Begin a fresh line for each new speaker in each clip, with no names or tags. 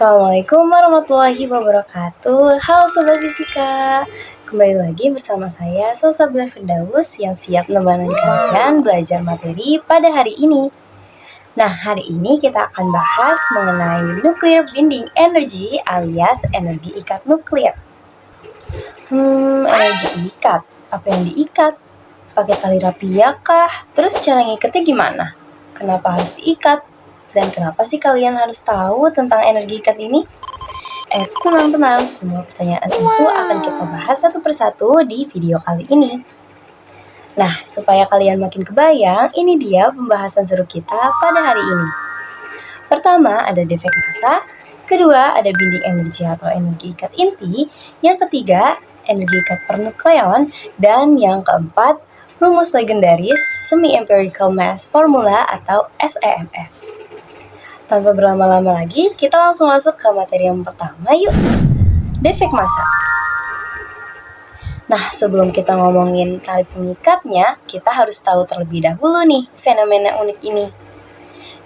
Assalamualaikum warahmatullahi wabarakatuh. Halo Sobat Fisika, kembali lagi bersama saya Salsabila Firdaus yang siap menemani kalian belajar materi pada hari ini. Nah, hari ini kita akan bahas mengenai nuclear binding energy alias energi ikat nuklir. Energi ikat, apa yang diikat? Pakai tali rapia kah? Terus cara ngikatnya gimana? Kenapa harus diikat? Dan kenapa sih kalian harus tahu tentang energi ikat ini? Tenang-tenang, semua pertanyaan itu akan kita bahas satu persatu di video kali ini. Nah, supaya kalian makin kebayang, ini dia pembahasan seru kita pada hari ini. Pertama, ada defek massa. Kedua, ada binding energi atau energi ikat inti. Yang ketiga, energi ikat pernukleon. Dan yang keempat, rumus legendaris Semi-Empirical Mass Formula atau SEMF. Tanpa berlama-lama lagi, kita langsung masuk ke materi yang pertama yuk. Defek massa. Nah, sebelum kita ngomongin tali pengikatnya, kita harus tahu terlebih dahulu nih fenomena unik ini.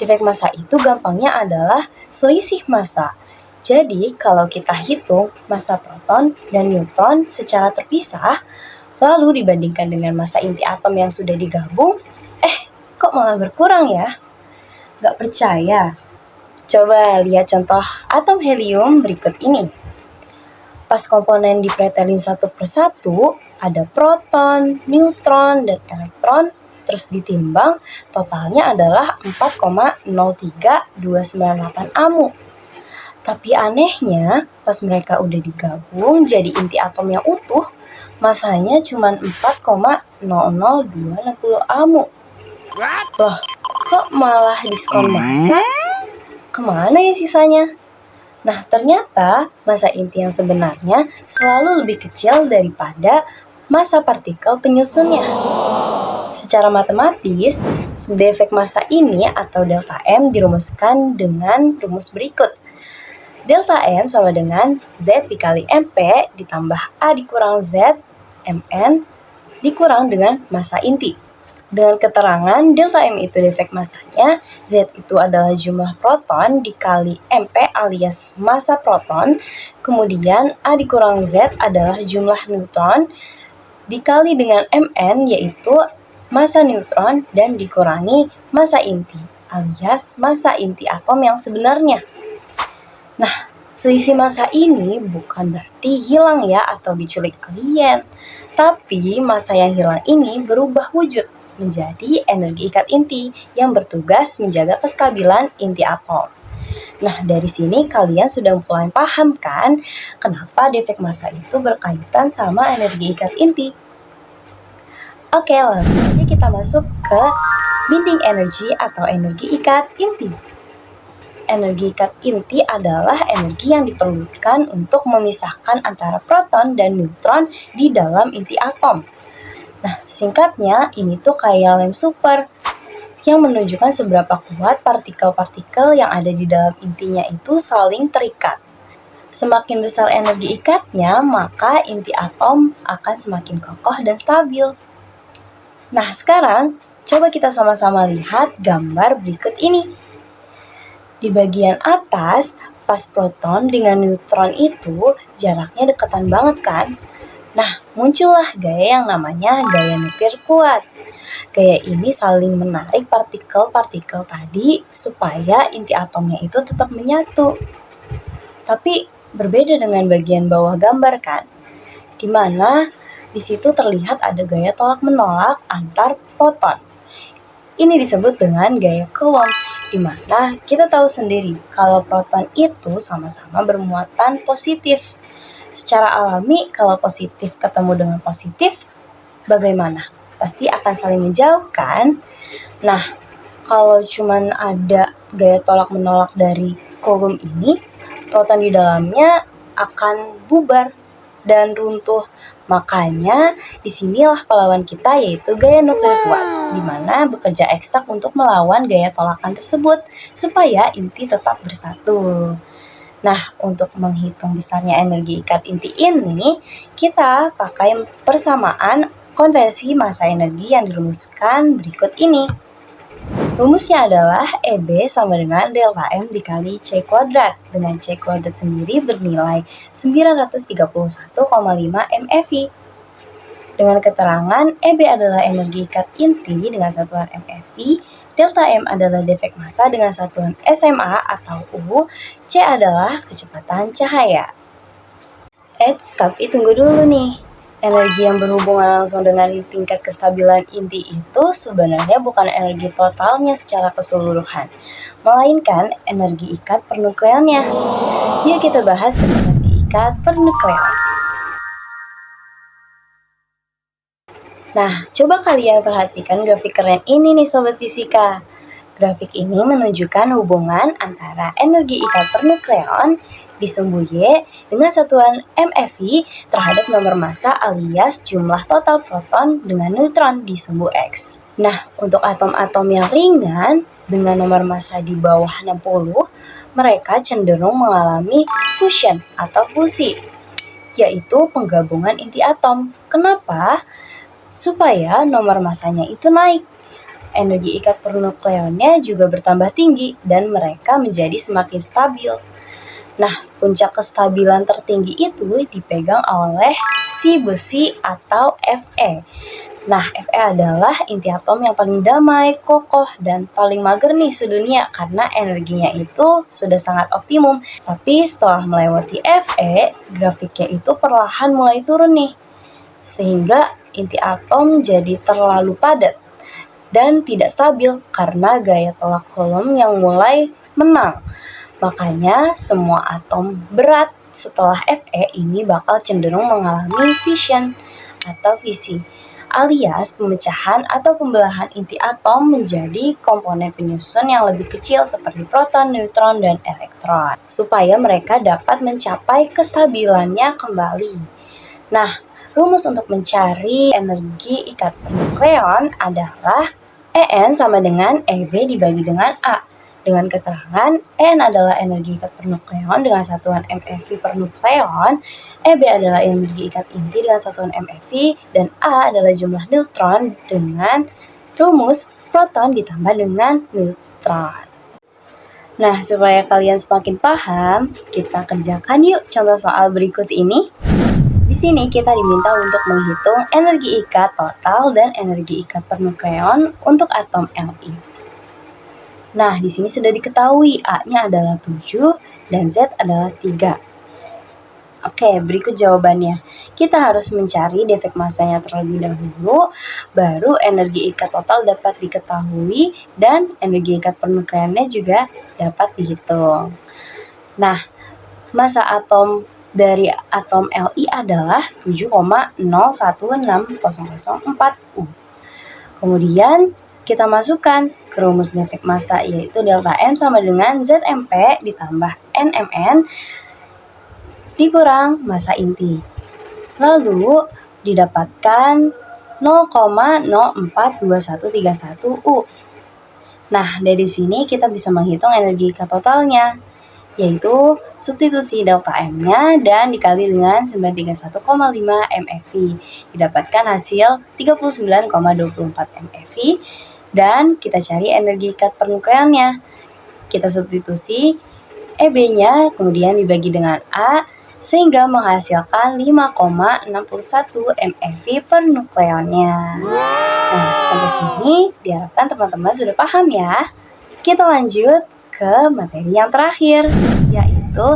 Defek massa itu gampangnya adalah selisih massa. Jadi, kalau kita hitung massa proton dan neutron secara terpisah, lalu dibandingkan dengan massa inti atom yang sudah digabung, kok malah berkurang ya? Gak percaya? Coba lihat contoh atom helium berikut ini. Pas komponen dipretelin satu persatu, ada proton, neutron, dan elektron, terus ditimbang, totalnya adalah 4,03298 AMU. Tapi anehnya, pas mereka udah digabung jadi inti atom yang utuh, masanya cuma 4,00260 AMU. Loh, kok malah diskon massa? Kemana ya sisanya? Nah, ternyata massa inti yang sebenarnya selalu lebih kecil daripada massa partikel penyusunnya. Secara matematis, defek massa ini atau delta M dirumuskan dengan rumus berikut. Delta M sama dengan Z dikali MP ditambah A dikurang Z Mn dikurang dengan massa inti. Dengan keterangan delta M itu defek massanya, Z itu adalah jumlah proton dikali MP alias massa proton, kemudian A dikurang Z adalah jumlah neutron, dikali dengan Mn yaitu massa neutron dan dikurangi massa inti alias massa inti atom yang sebenarnya. Nah, selisih massa ini bukan berarti hilang ya atau diculik alien, tapi massa yang hilang ini berubah wujud menjadi energi ikat inti yang bertugas menjaga kestabilan inti atom. Nah, dari sini kalian sudah mulai paham kan kenapa defek massa itu berkaitan sama energi ikat inti. Oke, langsung aja kita masuk ke binding energi atau energi ikat inti. Energi ikat inti adalah energi yang diperlukan untuk memisahkan antara proton dan neutron di dalam inti atom. Nah, singkatnya ini tuh kayak lem super yang menunjukkan seberapa kuat partikel-partikel yang ada di dalam intinya itu saling terikat. Semakin besar energi ikatnya, maka inti atom akan semakin kokoh dan stabil. Nah, sekarang coba kita sama-sama lihat gambar berikut ini. Di bagian atas, pas proton dengan neutron itu jaraknya dekatan banget kan? Nah, muncullah gaya yang namanya gaya nuklir kuat. Gaya ini saling menarik partikel-partikel tadi supaya inti atomnya itu tetap menyatu. Tapi berbeda dengan bagian bawah gambar kan? Di mana di situ terlihat ada gaya tolak-menolak antar proton. Ini disebut dengan gaya Coulomb, di mana kita tahu sendiri kalau proton itu sama-sama bermuatan positif. Secara alami, kalau positif ketemu dengan positif, bagaimana? Pasti akan saling menjauhkan. Nah, kalau cuman ada gaya tolak-menolak dari Coulomb ini, proton di dalamnya akan bubar dan runtuh. Makanya, disinilah pahlawan kita yaitu gaya nuklir kuat, di mana bekerja ekstra untuk melawan gaya tolakan tersebut, supaya inti tetap bersatu. Nah, untuk menghitung besarnya energi ikat inti ini, kita pakai persamaan konversi massa energi yang dirumuskan berikut ini. Rumusnya adalah EB sama dengan delta M dikali C kuadrat, dengan C kuadrat sendiri bernilai 931,5 MeV. Dengan keterangan EB adalah energi ikat inti dengan satuan MeV, delta M adalah defek massa dengan satuan SMA atau U, C adalah kecepatan cahaya. Tapi tunggu dulu nih. Energi yang berhubungan langsung dengan tingkat kestabilan inti itu sebenarnya bukan energi totalnya secara keseluruhan, melainkan energi ikat pernukleonnya. Yuk kita bahas energi ikat pernukleon. Nah, coba kalian perhatikan grafik keren ini nih Sobat Fisika. Grafik ini menunjukkan hubungan antara energi ikat pernukleon di sumbu Y dengan satuan MeV terhadap nomor massa alias jumlah total proton dengan neutron di sumbu X. Nah, untuk atom-atom yang ringan dengan nomor massa di bawah 60, mereka cenderung mengalami fusion atau fusi, yaitu penggabungan inti atom. Kenapa? Supaya nomor massanya itu naik. Energi ikat pernukleonnya juga bertambah tinggi dan mereka menjadi semakin stabil. Nah, puncak kestabilan tertinggi itu dipegang oleh si besi atau Fe. Nah, Fe adalah inti atom yang paling damai, kokoh, dan paling mager nih sedunia karena energinya itu sudah sangat optimum. Tapi setelah melewati Fe, grafiknya itu perlahan mulai turun nih. Sehingga inti atom jadi terlalu padat dan tidak stabil karena gaya tolak Coulomb yang mulai menang. Makanya semua atom berat setelah Fe ini bakal cenderung mengalami fission atau fisi, alias pemecahan atau pembelahan inti atom menjadi komponen penyusun yang lebih kecil seperti proton, neutron, dan elektron, supaya mereka dapat mencapai kestabilannya kembali. Nah, rumus untuk mencari energi ikat pernukleon adalah En sama dengan EB dibagi dengan A. Dengan keterangan En adalah energi ikat pernukleon dengan satuan MeV per nukleon, EB adalah energi ikat inti dengan satuan MeV, dan A adalah jumlah neutron dengan rumus proton ditambah dengan neutron. Nah, supaya kalian semakin paham, kita kerjakan yuk contoh soal berikut ini. Di sini kita diminta untuk menghitung energi ikat total dan energi ikat pernukleon untuk atom Li. Nah, di sini sudah diketahui A-nya adalah 7 dan Z adalah 3. Oke, berikut jawabannya. Kita harus mencari defek massanya terlebih dahulu, baru energi ikat total dapat diketahui dan energi ikat pernukleonnya juga dapat dihitung. Nah, massa atom dari atom Li adalah 7,016004 U. Kemudian kita masukkan ke rumus defek massa yaitu delta M sama dengan ZMP ditambah NMN dikurang massa inti. Lalu didapatkan 0,042131 U. Nah, dari sini kita bisa menghitung energi ikat totalnya, yaitu substitusi delta M-nya dan dikali dengan 931,5 MeV. Didapatkan hasil 39,24 MeV dan kita cari energi ikat pernukleonnya. Kita substitusi EB-nya kemudian dibagi dengan A sehingga menghasilkan 5,61 MeV per nukleonnya. Nah, sampai sini diharapkan teman-teman sudah paham ya. Kita lanjut ke materi yang terakhir, yaitu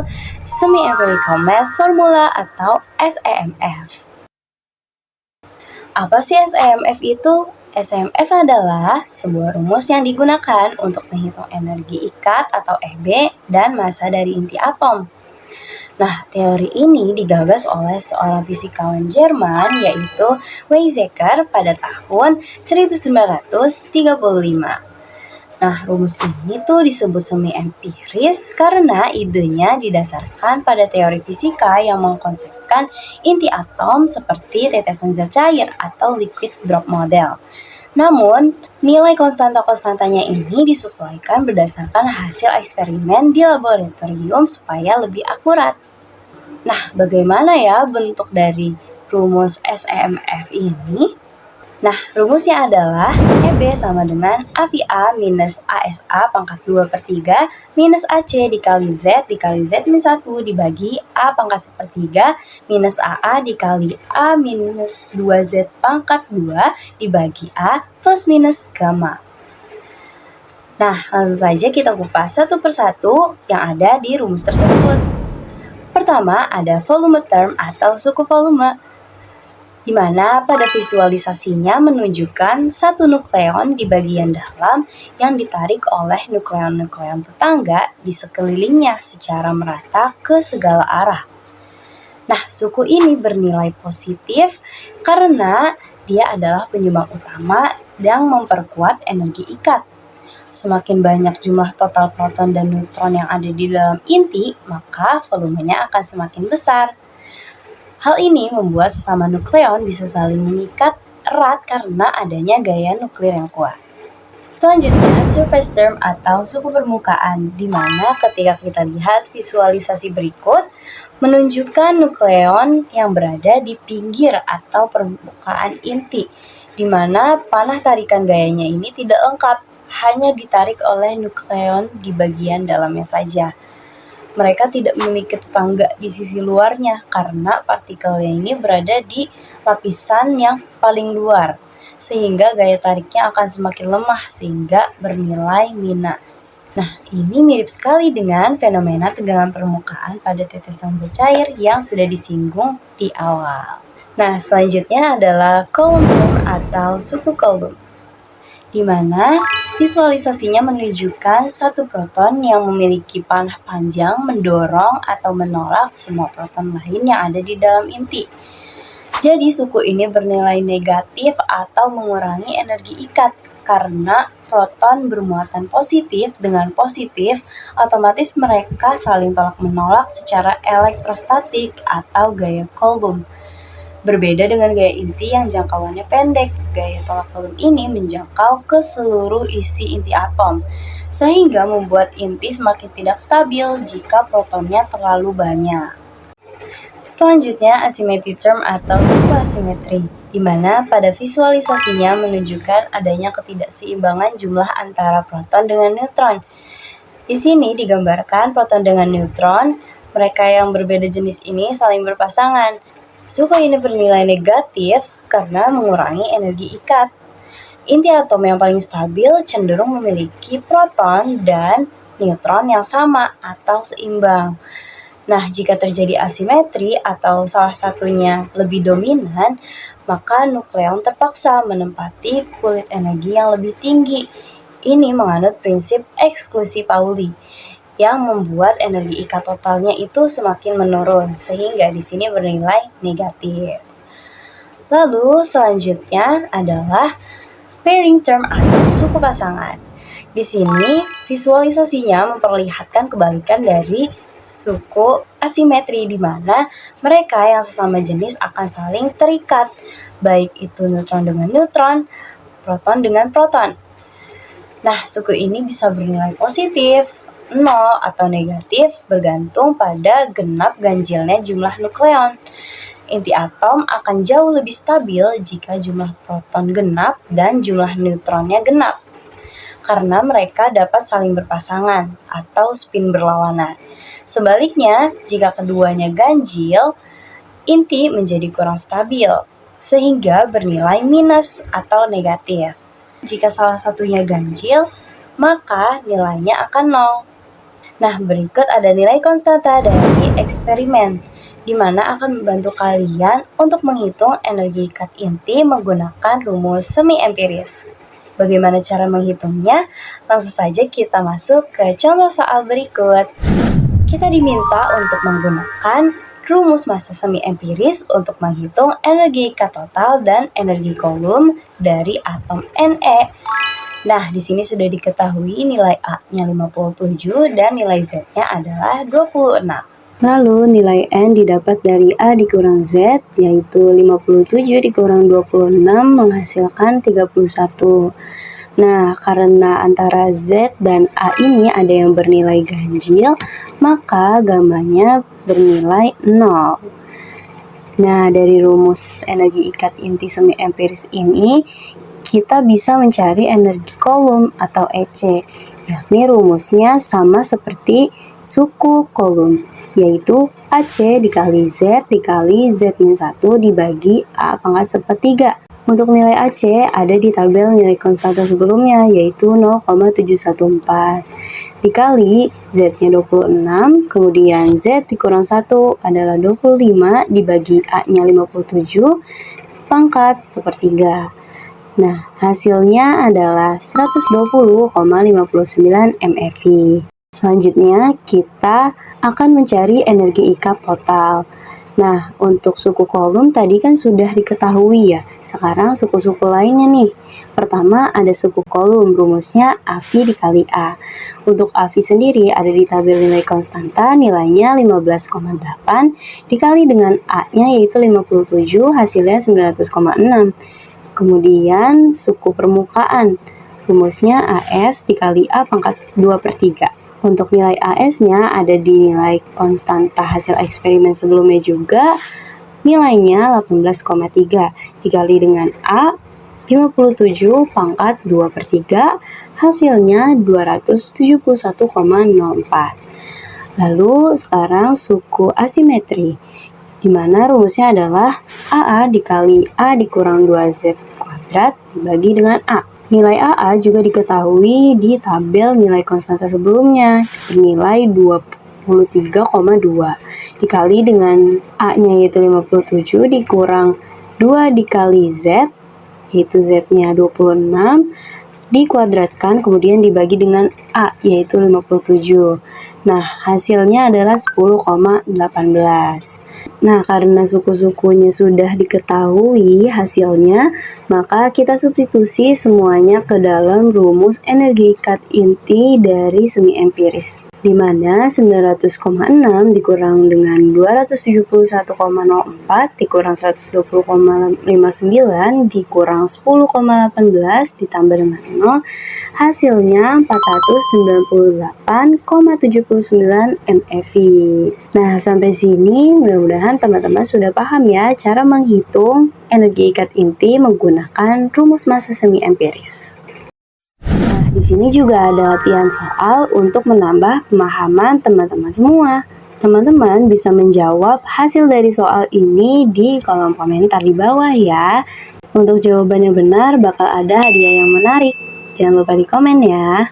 Semi-Empirical Mass Formula atau SEMF. Apa sih SEMF itu? SEMF adalah sebuah rumus yang digunakan untuk menghitung energi ikat atau EB dan massa dari inti atom. Nah, teori ini digagas oleh seorang fisikawan Jerman yaitu Weizsäcker pada tahun 1935. Nah, rumus ini tuh disebut semi empiris karena idenya didasarkan pada teori fisika yang mengkonsepkan inti atom seperti tetesan zat cair atau liquid drop model. Namun, nilai konstanta-konstantanya ini disesuaikan berdasarkan hasil eksperimen di laboratorium supaya lebih akurat. Nah, bagaimana ya bentuk dari rumus SEMF ini? Nah, rumusnya adalah EB sama dengan AVA minus ASA pangkat 2 per 3 minus AC dikali Z min 1 dibagi A pangkat sepertiga minus AA dikali A minus 2Z pangkat 2 dibagi A plus minus gamma. Nah, langsung saja kita kupas satu persatu yang ada di rumus tersebut. Pertama, ada volume term atau suku volume, di mana pada visualisasinya menunjukkan satu nukleon di bagian dalam yang ditarik oleh nukleon-nukleon tetangga di sekelilingnya secara merata ke segala arah. Nah, suku ini bernilai positif karena dia adalah penyumbang utama yang memperkuat energi ikat. Semakin banyak jumlah total proton dan neutron yang ada di dalam inti, maka volumenya akan semakin besar. Hal ini membuat sesama nukleon bisa saling mengikat erat karena adanya gaya nuklir yang kuat. Selanjutnya, surface term atau suku permukaan, di mana ketika kita lihat visualisasi berikut, menunjukkan nukleon yang berada di pinggir atau permukaan inti, di mana panah tarikan gayanya ini tidak lengkap, hanya ditarik oleh nukleon di bagian dalamnya saja. Mereka tidak memiliki tetangga di sisi luarnya karena partikelnya ini berada di lapisan yang paling luar, sehingga gaya tariknya akan semakin lemah sehingga bernilai minus. Nah, ini mirip sekali dengan fenomena tegangan permukaan pada tetesan zat cair yang sudah disinggung di awal. Nah, selanjutnya adalah Coulomb term atau suku Coulomb, di mana visualisasinya menunjukkan satu proton yang memiliki panah panjang mendorong atau menolak semua proton lain yang ada di dalam inti. Jadi suku ini bernilai negatif atau mengurangi energi ikat karena proton bermuatan positif dengan positif, otomatis mereka saling tolak menolak secara elektrostatik atau gaya Coulomb. Berbeda dengan gaya inti yang jangkauannya pendek, gaya tolak Coulomb ini menjangkau ke seluruh isi inti atom, sehingga membuat inti semakin tidak stabil jika protonnya terlalu banyak. Selanjutnya, asymmetry term atau suku asimetri, di mana pada visualisasinya menunjukkan adanya ketidakseimbangan jumlah antara proton dengan neutron. Di sini digambarkan proton dengan neutron, mereka yang berbeda jenis ini saling berpasangan. Suku ini bernilai negatif karena mengurangi energi ikat. Inti atom yang paling stabil cenderung memiliki proton dan neutron yang sama atau seimbang. Nah, jika terjadi asimetri atau salah satunya lebih dominan, maka nukleon terpaksa menempati kulit energi yang lebih tinggi. Ini menganut prinsip eksklusi Pauli, yang membuat energi ikat totalnya itu semakin menurun, sehingga di sini bernilai negatif. Lalu selanjutnya adalah pairing term atau suku pasangan. Di sini visualisasinya memperlihatkan kebalikan dari suku asimetri, di mana mereka yang sesama jenis akan saling terikat, baik itu neutron dengan neutron, proton dengan proton. Nah, suku ini bisa bernilai positif, 0 atau negatif bergantung pada genap ganjilnya jumlah nukleon. Inti atom akan jauh lebih stabil jika jumlah proton genap dan jumlah neutronnya genap, karena mereka dapat saling berpasangan atau spin berlawanan. Sebaliknya, jika keduanya ganjil, inti menjadi kurang stabil, sehingga bernilai minus atau negatif. Jika salah satunya ganjil, maka nilainya akan 0. Nah, berikut ada nilai konstanta dari eksperimen, di mana akan membantu kalian untuk menghitung energi ikat inti menggunakan rumus semi-empiris. Bagaimana cara menghitungnya? Langsung saja kita masuk ke contoh soal berikut. Kita diminta untuk menggunakan rumus massa semi-empiris untuk menghitung energi ikat total dan energi Coulomb dari atom Ne. Nah, di sini sudah diketahui nilai A-nya 57 dan nilai Z-nya adalah 26. Lalu nilai N didapat dari A dikurang Z, yaitu 57 dikurang 26 menghasilkan 31. Nah, karena antara Z dan A ini ada yang bernilai ganjil, maka gammanya bernilai 0. Nah, dari rumus energi ikat inti semi empiris ini, kita bisa mencari energi Coulomb atau EC, yakni rumusnya sama seperti suku Coulomb, yaitu AC dikali Z dikali Z-1 dibagi A pangkat sepertiga. Untuk nilai AC ada di tabel nilai konstanta sebelumnya, yaitu 0,714. Dikali Z-nya 26, kemudian Z dikurang 1 adalah 25 dibagi A-nya 57, pangkat sepertiga. Nah, hasilnya adalah 120,59 MeV. Selanjutnya, kita akan mencari energi ikat total. Nah, untuk suku Coulomb tadi kan sudah diketahui ya. Sekarang suku-suku lainnya nih. Pertama ada suku Coulomb, rumusnya AV dikali A. Untuk AV sendiri ada di tabel nilai konstanta, nilainya 15,8 dikali dengan A-nya yaitu 57, hasilnya 900,6. Kemudian suku permukaan, rumusnya AS dikali A pangkat 2/3. Untuk nilai AS-nya ada di nilai konstanta hasil eksperimen sebelumnya juga, nilainya 18,3 dikali dengan A 57 pangkat 2/3, hasilnya 271,04. Lalu sekarang suku asimetri, di mana rumusnya adalah AA dikali A dikurang 2Z kuadrat dibagi dengan A. Nilai AA juga diketahui di tabel nilai konstanta sebelumnya, bernilai 23,2 dikali dengan A-nya yaitu 57 dikurang 2 dikali Z, yaitu Z-nya 26, dikuadratkan kemudian dibagi dengan A yaitu 57. Nah, hasilnya adalah 10,18. Nah, karena suku-sukunya sudah diketahui hasilnya, maka kita substitusi semuanya ke dalam rumus energi ikat inti dari semi empiris, di mana 900,6 dikurang dengan 271,04 dikurang 120,59 dikurang 10,18 ditambah dengan 0, hasilnya 498,79 MeV. Nah, sampai sini mudah-mudahan teman-teman sudah paham ya cara menghitung energi ikat inti menggunakan rumus massa semi empiris. Di sini juga ada latihan soal untuk menambah pemahaman teman-teman semua. Teman-teman bisa menjawab hasil dari soal ini di kolom komentar di bawah ya. Untuk jawaban yang benar bakal ada hadiah yang menarik. Jangan lupa di komen ya.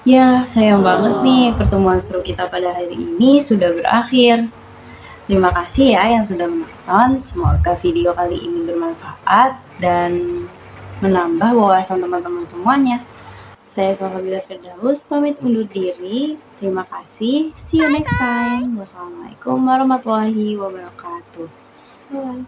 Ya, sayang banget nih pertemuan seru kita pada hari ini sudah berakhir. Terima kasih ya yang sudah menonton. Semoga video kali ini bermanfaat dan menambah wawasan teman-teman semuanya. Saya Salsabila Firdaus pamit undur diri. Terima kasih. See you next time. Wassalamualaikum warahmatullahi wabarakatuh. Bye.